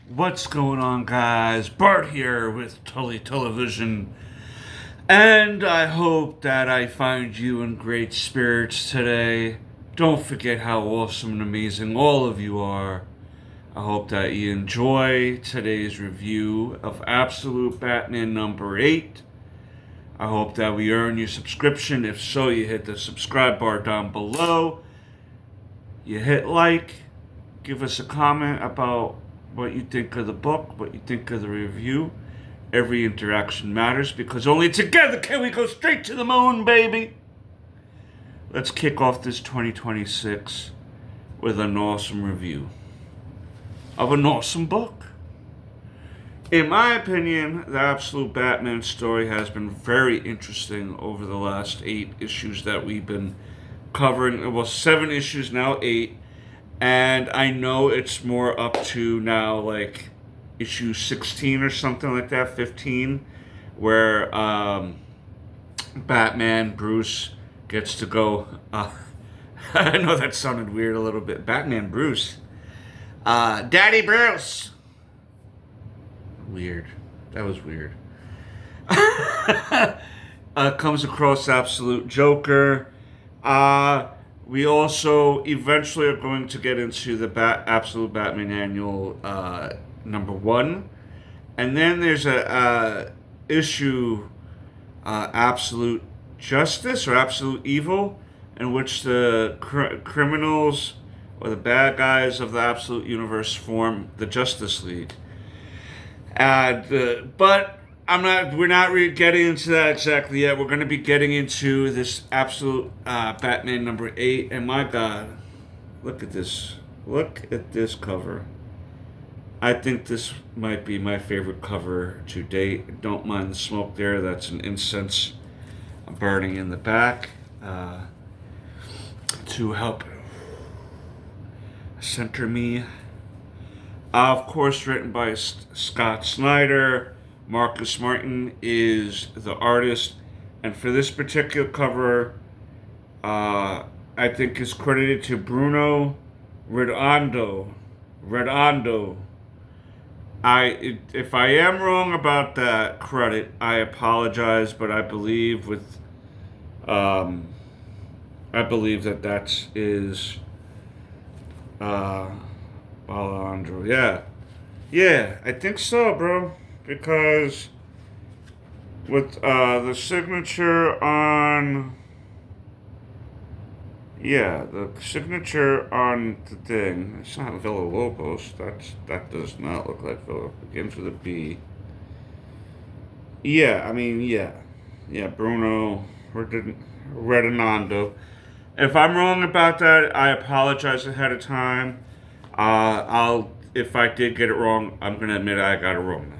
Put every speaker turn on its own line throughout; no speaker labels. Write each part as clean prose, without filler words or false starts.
What's going on, guys? Bart here with Tully Television, and I hope that I find you in great spirits today. Don't forget how awesome and amazing all of you are. I hope that you enjoy today's review of Absolute Batman number 8. I hope that we earn your subscription. If so, you hit the subscribe bar down below. You hit like, give us a comment about what you think of the book, what you think of the review. Every interaction matters because only together can we go straight to the moon, baby. Let's kick off this 2026 with an awesome review of an awesome book. In my opinion, the Absolute Batman story has been very interesting over the last 8 issues that we've been covering. Well, 7 issues now, 8. And I know it's more up to now, like, issue 16 or something like that, 15, where Batman, Bruce, gets to go. I know that sounded weird a little bit. Batman, Bruce. Daddy Bruce. Weird. That was weird. Comes across Absolute Joker. We also eventually are going to get into the Absolute Batman Annual number 1. And then there's a issue, Absolute Justice or Absolute Evil, in which the criminals or the bad guys of the Absolute Universe form the Justice League. But we're not really getting into that exactly yet. We're going to be getting into this Absolute Batman number 8. And my God, look at this. Look at this cover. I think this might be my favorite cover to date. Don't mind the smoke there. That's an incense burning in the back to help center me. Of course, written by Scott Snyder. Marcus Martin is the artist, and for this particular cover, I think is credited to Bruno Redondo. If I am wrong about that credit, I apologize, but I believe that is Alejandro. Yeah, I think so, bro. Because with the signature on, the signature on the thing, it's not Villa Lobos. That does not look like Villa. Begins with a B. Bruno Redondo. If I'm wrong about that, I apologize ahead of time. If I did get it wrong, I'm gonna admit I got it wrong now.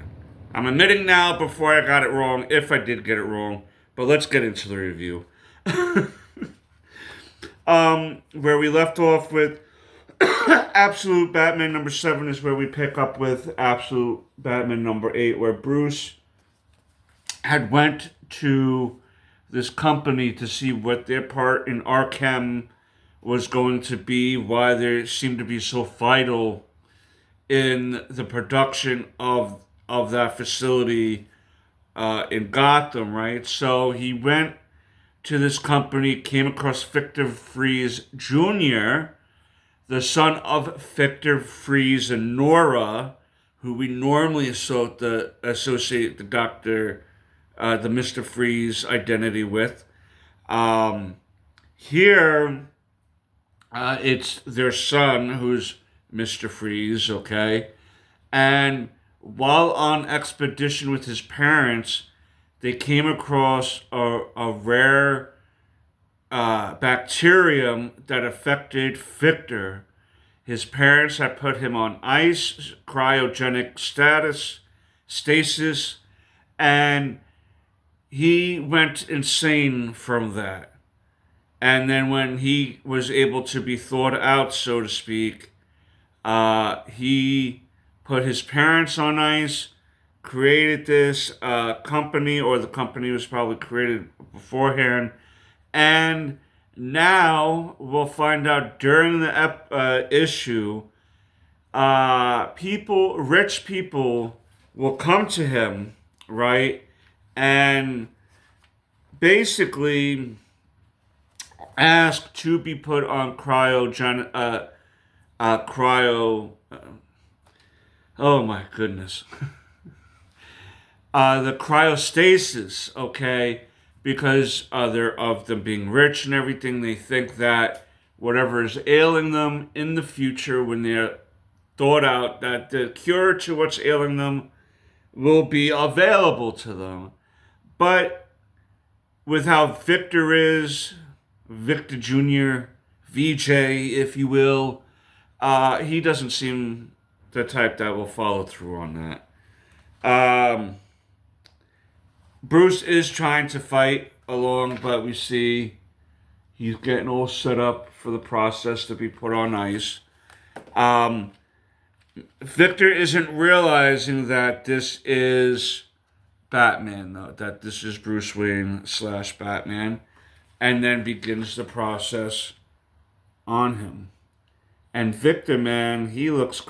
I'm admitting now before I got it wrong if I did get it wrong. But let's get into the review. Where we left off with Absolute Batman number 7 is where we pick up with Absolute Batman number 8, where Bruce had went to this company to see what their part in Ark M was going to be, why they seemed to be so vital in the production of that facility in Gotham, right? So he went to this company, came across Victor Freeze Jr., the son of Victor Freeze and Nora, who we normally associate the Doctor, the Mr. Freeze identity with. Here, it's their son who's Mr. Freeze, okay? And while on expedition with his parents, they came across a rare bacterium that affected Victor. His parents had put him on ice, cryogenic stasis, and he went insane from that. And then when he was able to be thawed out, so to speak, he put his parents on ice, created this company, or the company was probably created beforehand, and now we'll find out during the issue rich people will come to him, right? And basically ask to be put on cryo. Oh my goodness. The cryostasis, okay? Because they're of them being rich and everything, they think that whatever is ailing them in the future, when they're thought out, that the cure to what's ailing them will be available to them. But with how Victor is, Victor Jr., VJ, if you will, he doesn't seem the type that will follow through on that. Bruce is trying to fight along, but we see he's getting all set up for the process to be put on ice. Victor isn't realizing that this is Batman, though, that this is Bruce Wayne / Batman, and then begins the process on him. And Victor, man, he looks,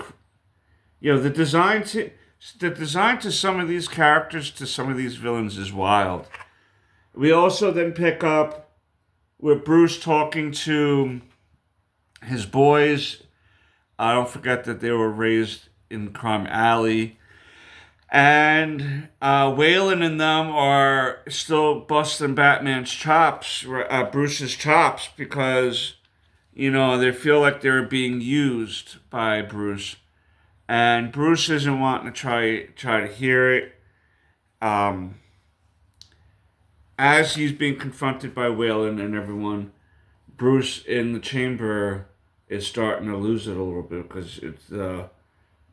the design to some of these characters, to some of these villains, is wild. We also then pick up with Bruce talking to his boys. I don't forget that they were raised in Crime Alley. And Wayland and them are still busting Batman's chops, Bruce's chops, because, they feel like they're being used by Bruce. And Bruce isn't wanting to try to hear it. As he's being confronted by Wayland and everyone, Bruce in the chamber is starting to lose it a little bit, because it's the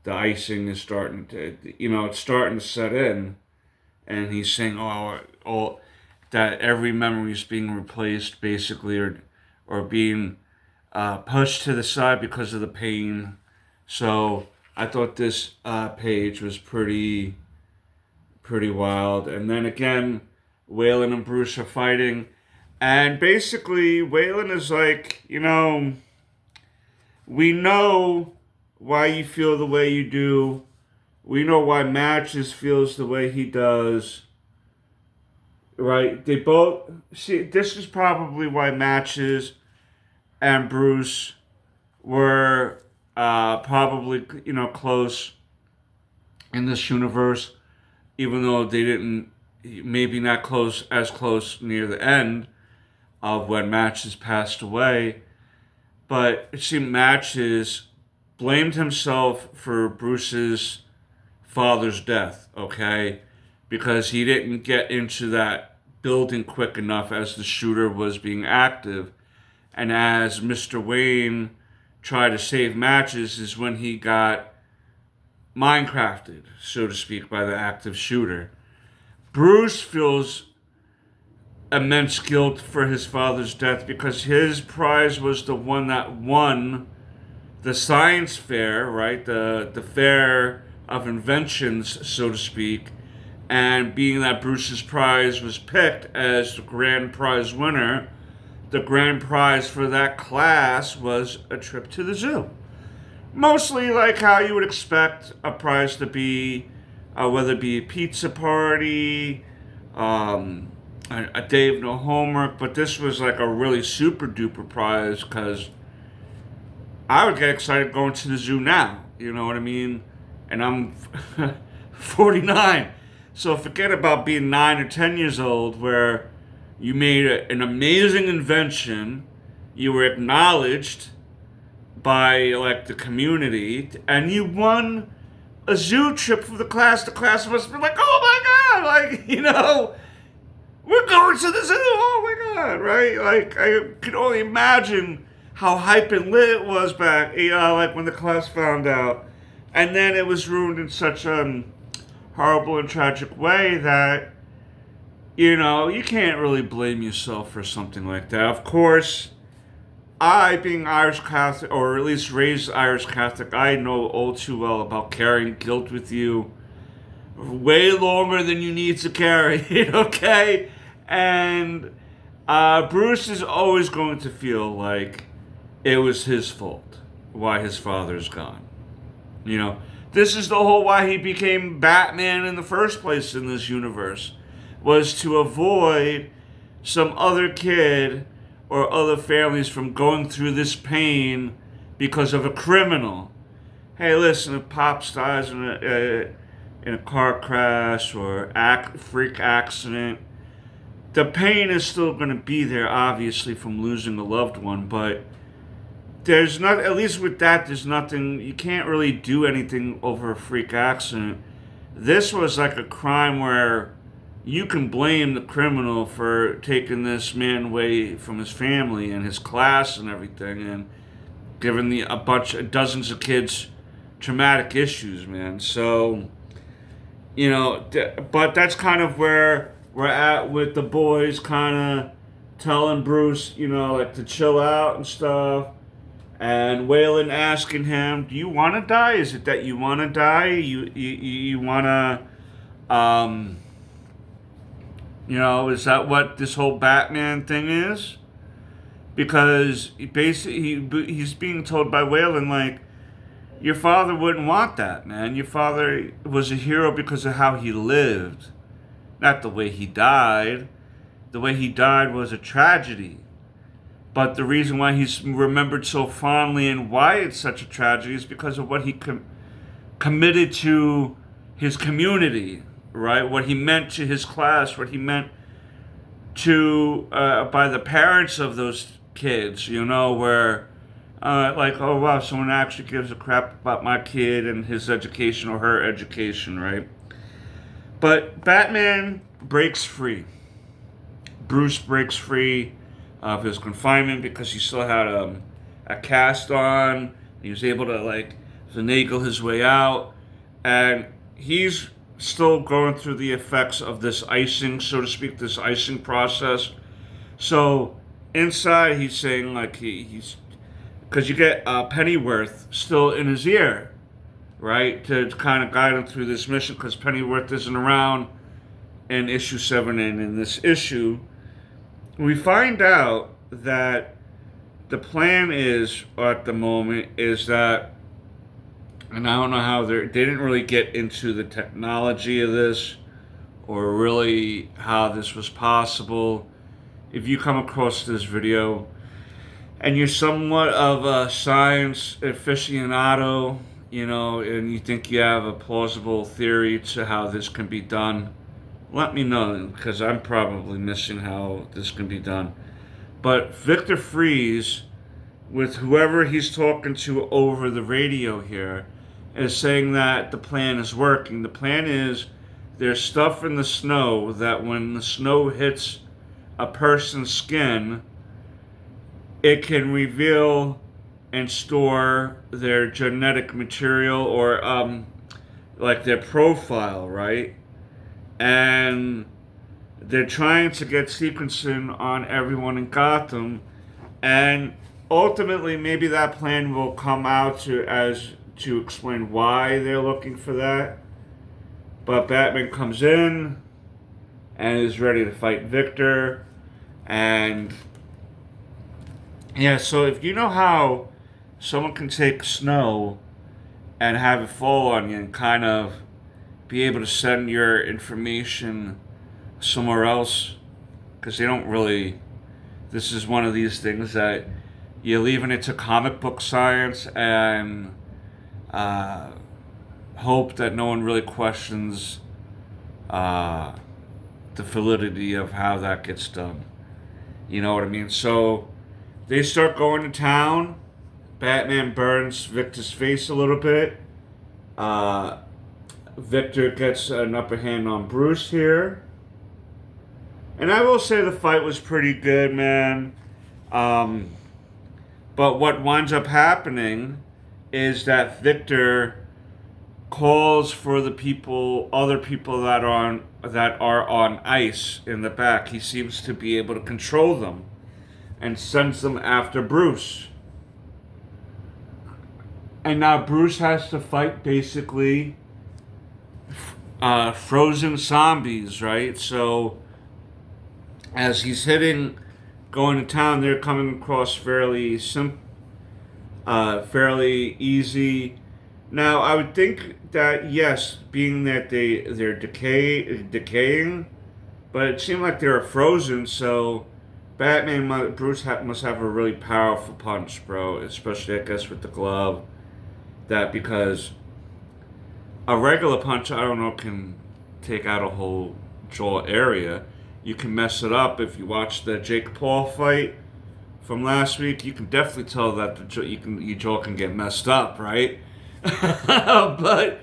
icing is starting to, it's starting to set in, and he's saying, that every memory is being replaced, basically, or being pushed to the side because of the pain. So I thought this page was pretty wild. And then again, Wayland and Bruce are fighting, and basically Wayland is like, we know why you feel the way you do. We know why Matches feels the way he does. Right? They both see, this is probably why Matches and Bruce were probably, close in this universe, even though they didn't, maybe not as close near the end of when Matches passed away. But it seemed Matches blamed himself for Bruce's father's death, okay? Because he didn't get into that building quick enough as the shooter was being active. And as Mr. Wayne tried to save Matches is when he got Minecrafted, so to speak, by the active shooter. Bruce feels immense guilt for his father's death because his prize was the one that won the science fair, right? The fair of inventions, so to speak. And being that Bruce's prize was picked as the grand prize winner, the grand prize for that class was a trip to the zoo. Mostly like how you would expect a prize to be, whether it be a pizza party, a day of no homework, but this was like a really super duper prize because I would get excited going to the zoo now, you know what I mean? And I'm 49, so forget about being 9 or 10 years old where you made an amazing invention, you were acknowledged by like the community, and you won a zoo trip for the class. The class must be like, oh my god, like, we're going to the zoo, oh my god, right? Like, I could only imagine how hype and lit it was back, like when the class found out. And then it was ruined in such a horrible and tragic way that, you can't really blame yourself for something like that. Of course, I, being Irish Catholic, or at least raised Irish Catholic, I know all too well about carrying guilt with you way longer than you need to carry it, okay? And Bruce is always going to feel like it was his fault why his father's gone. You know, this is the whole why he became Batman in the first place in this universe, was to avoid some other kid or other families from going through this pain because of a criminal. Hey, listen, if Pops dies in a car crash or freak accident, the pain is still going to be there, obviously, from losing a loved one, but there's not, at least with that, there's nothing, you can't really do anything over a freak accident. This was like a crime where you can blame the criminal for taking this man away from his family and his class and everything, and giving dozens of kids traumatic issues, man. So, you know, but that's kind of where we're at with the boys kind of telling Bruce, you know, like to chill out and stuff. And Waylon asking him, "Do you want to die? Is it that you want to die? You want to, you know, is that what this whole Batman thing is?" Because he's being told by Waylon, like, your father wouldn't want that, man. Your father was a hero because of how he lived, not the way he died. The way he died was a tragedy. But the reason why he's remembered so fondly and why it's such a tragedy is because of what he committed to his community, right? What he meant to his class, what he meant to by the parents of those kids, you know, where like, oh wow, someone actually gives a crap about my kid and his education or her education, right? But Batman breaks free. Bruce breaks free of his confinement because he still had a cast on. He was able to like finagle his way out, and he's still going through the effects of this icing, so to speak, this icing process. So inside, he's saying like he's because you get Pennyworth still in his ear, right, to kind of guide him through this mission because Pennyworth isn't around in issue 7 and in this issue. We find out that the plan is, at the moment, is that, and I don't know how they didn't really get into the technology of this or really how this was possible. If you come across this video and you're somewhat of a science aficionado, you know, and you think you have a plausible theory to how this can be done, let me know, because I'm probably missing how this can be done. But Victor Fries, with whoever he's talking to over the radio here, is saying that the plan is working. The plan is there's stuff in the snow that when the snow hits a person's skin, it can reveal and store their genetic material or like their profile, right? And they're trying to get sequencing on everyone in Gotham, and ultimately maybe that plan will come out to explain why they're looking for that. But Batman comes in and is ready to fight Victor, and yeah, so if you know how someone can take snow and have it fall on you and kind of be able to send your information somewhere else, because they don't really, this is one of these things that you're leaving it to comic book science and hope that no one really questions the validity of how that gets done. You know what I mean? So they start going to town. Batman burns Victor's face a little bit. Victor gets an upper hand on Bruce here. And I will say the fight was pretty good, man. But what winds up happening is that Victor calls for the other people that are on ice in the back. He seems to be able to control them and sends them after Bruce. And now Bruce has to fight basically frozen zombies, right? So as he's going to town, they're coming across fairly easy. Now, I would think that yes, being that they're decaying, but it seemed like they were frozen. So, Bruce must have a really powerful punch, bro. Especially, I guess, with the glove. That because a regular punch, I don't know, can take out a whole jaw area. You can mess it up if you watch the Jake Paul fight from last week. You can definitely tell that your jaw can get messed up, right? But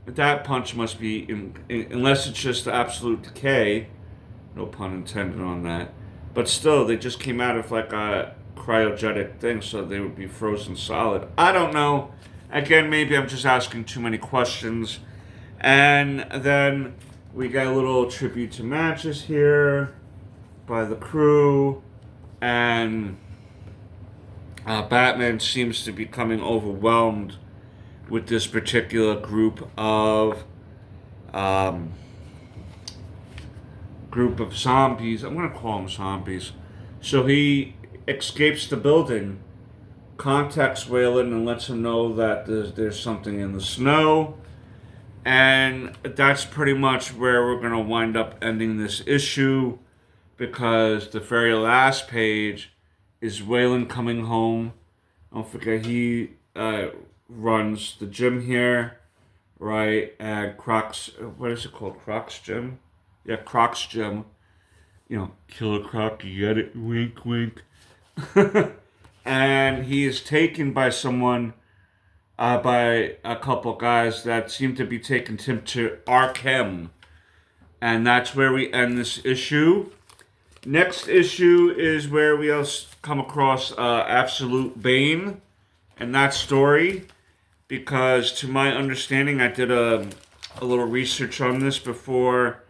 that punch must be unless it's just absolute decay. No pun intended on that. But still, they just came out of like a cryogenic thing, so they would be frozen solid. I don't know. Again, maybe I'm just asking too many questions. And then we got a little tribute to matches here by the crew. And Batman seems to be becoming overwhelmed with this particular um, group of zombies. I'm gonna call them zombies. So he escapes the building, contacts Wayland, and lets him know that there's something in the snow. And that's pretty much where we're gonna wind up ending this issue, because the very last page is Wayland coming home. Don't forget he runs the gym here, right? And Crocs, what is it called? Crocs Gym? Yeah, Crocs Gym. You know, Killer Croc, you get it? Wink, wink. And he is taken by someone, by a couple guys that seem to be taking him to Ark M. And that's where we end this issue. Next issue is where we else come across Absolute Bane and that story, because to my understanding, I did a little research on this before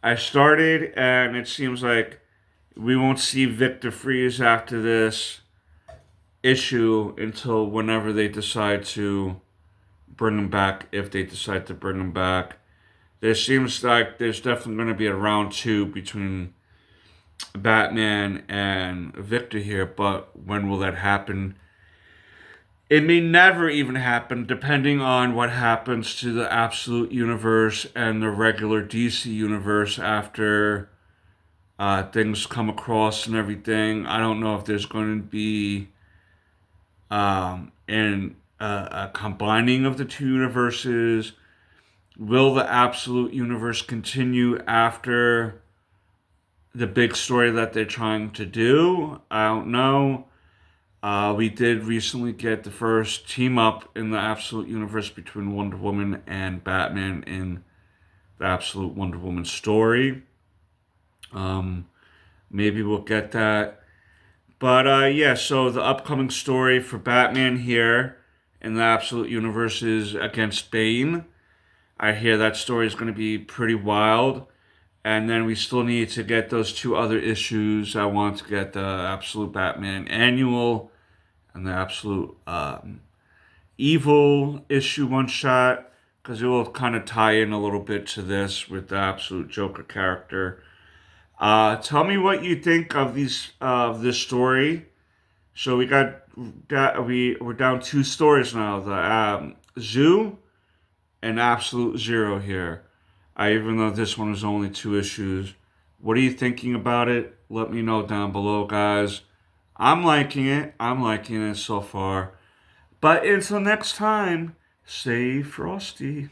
I started, and it seems like we won't see Victor Freeze after this issue until whenever they decide to bring him back, if they decide to bring him back. There seems like there's definitely going to be a round two between Batman and Victor here, but when will that happen? It may never even happen, depending on what happens to the Absolute Universe and the regular DC Universe after things come across and everything. I don't know if there's going to be a combining of the two universes. Will the Absolute Universe continue after the big story that they're trying to do? I don't know. We did recently get the first team up in the Absolute Universe between Wonder Woman and Batman in the Absolute Wonder Woman story. Maybe we'll get that. But yeah, so the upcoming story for Batman here in the Absolute Universe is against Bane. I hear that story is going to be pretty wild. And then we still need to get those two other issues. I want to get the Absolute Batman Annual and the Absolute Evil issue one shot, because it will kind of tie in a little bit to this with the Absolute Joker character. Tell me what you think of this story. So we're down two stories now. The Zoo and Absolute Zero here. Even though this one is only two issues. What are you thinking about it? Let me know down below, guys. I'm liking it. I'm liking it so far. But until next time, stay frosty.